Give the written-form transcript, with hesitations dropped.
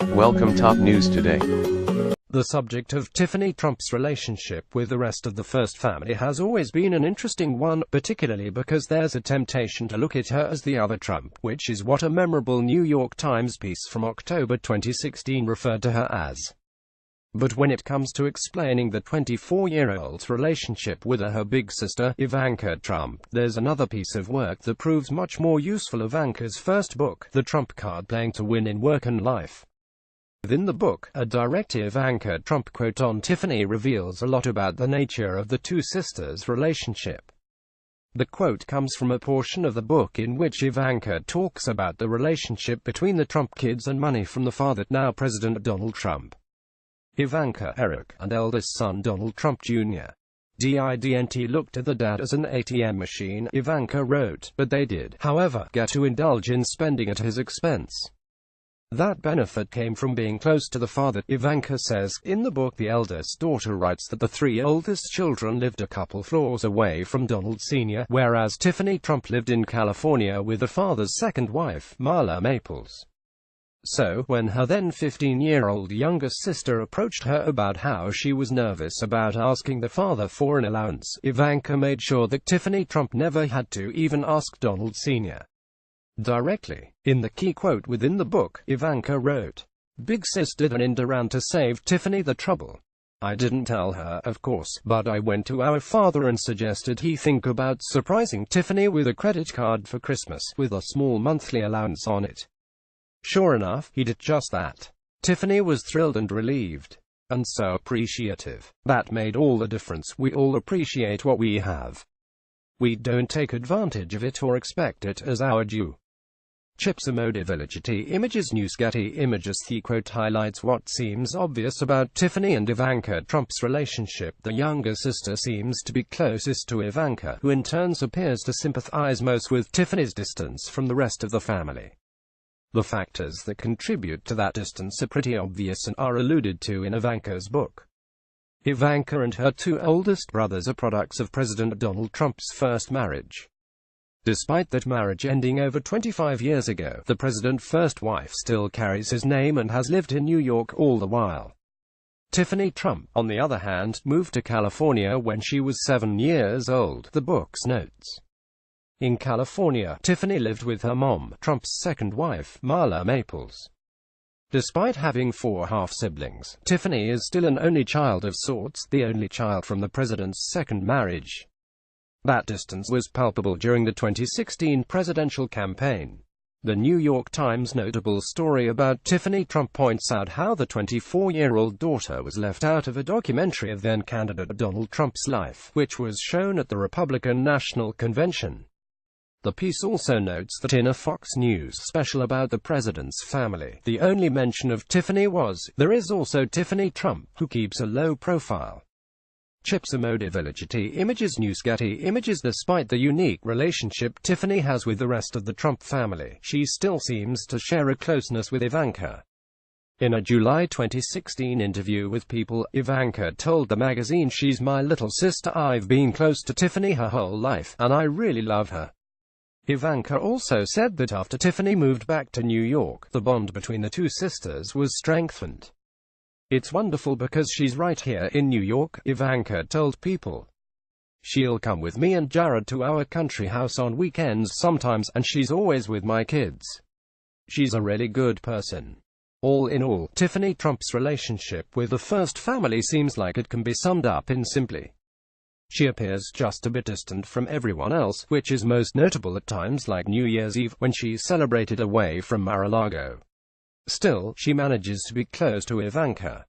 Welcome top news today. The subject of Tiffany Trumps' relationship with the rest of the First Family has always been an interesting one, particularly because there's a temptation to look at her as the other Trump, which is what a memorable New York Times piece from October 2016 referred to her as. But when it comes to explaining the 24-year-old's relationship with her big sister, Ivanka Trump, there's another piece of work that proves much more useful: Ivanka's first book, The Trump Card: Playing to Win in Work and Life. Within the book, a direct Ivanka Trump quote on Tiffany reveals a lot about the nature of the two sisters' relationship. The quote comes from a portion of the book in which Ivanka talks about the relationship between the Trump kids and money from the father, now President Donald Trump. Ivanka, Eric, and eldest son Donald Trump Jr. didn't look to the dad as an ATM machine, Ivanka wrote, but they did, however, get to indulge in spending at his expense. That benefit came from being close to the father, Ivanka says. In the book, the eldest daughter writes that the three oldest children lived a couple floors away from Donald Sr., whereas Tiffany Trump lived in California with the father's second wife, Marla Maples. So, when her then 15-year-old younger sister approached her about how she was nervous about asking the father for an allowance, Ivanka made sure that Tiffany Trump never had to even ask Donald Sr. directly. In the key quote within the book, Ivanka wrote, "Big Sis did an end around to save Tiffany the trouble. I didn't tell her, of course, but I went to our father and suggested he think about surprising Tiffany with a credit card for Christmas, with a small monthly allowance on it. Sure enough, he did just that. Tiffany was thrilled and relieved. And so appreciative. That made all the difference. We all appreciate what we have. We don't take advantage of it or expect it as our due." Getty Images News. Getty Images. The quote highlights what seems obvious about Tiffany and Ivanka Trump's relationship. The younger sister seems to be closest to Ivanka, who in turn appears to sympathize most with Tiffany's distance from the rest of the family. The factors that contribute to that distance are pretty obvious and are alluded to in Ivanka's book. Ivanka and her two oldest brothers are products of President Donald Trump's first marriage. Despite that marriage ending over 25 years ago, the president's first wife still carries his name and has lived in New York all the while. Tiffany Trump, on the other hand, moved to California when she was 7 years old, the book's notes. In California, Tiffany lived with her mom, Trump's second wife, Marla Maples. Despite having 4 half-siblings, Tiffany is still an only child of sorts, the only child from the president's second marriage. That distance was palpable during the 2016 presidential campaign. The New York Times' notable story about Tiffany Trump points out how the 24-year-old daughter was left out of a documentary of then-candidate Donald Trump's life, which was shown at the Republican National Convention. The piece also notes that in a Fox News special about the president's family, the only mention of Tiffany was, "There is also Tiffany Trump, who keeps a low profile." Getty Images News. Getty Images. Despite the unique relationship Tiffany has with the rest of the Trump family, she still seems to share a closeness with Ivanka. In a July 2016 interview with People, Ivanka told the magazine, "She's my little sister. I've been close to Tiffany her whole life, and I really love her." Ivanka also said that after Tiffany moved back to New York, the bond between the two sisters was strengthened. "It's wonderful because she's right here in New York," Ivanka told People. "She'll come with me and Jared to our country house on weekends sometimes, and she's always with my kids. She's a really good person." All in all, Tiffany Trump's relationship with the First Family seems like it can be summed up in simply: she appears just a bit distant from everyone else, which is most notable at times like New Year's Eve, when she celebrated away from Mar-a-Lago. Still, she manages to be close to Ivanka.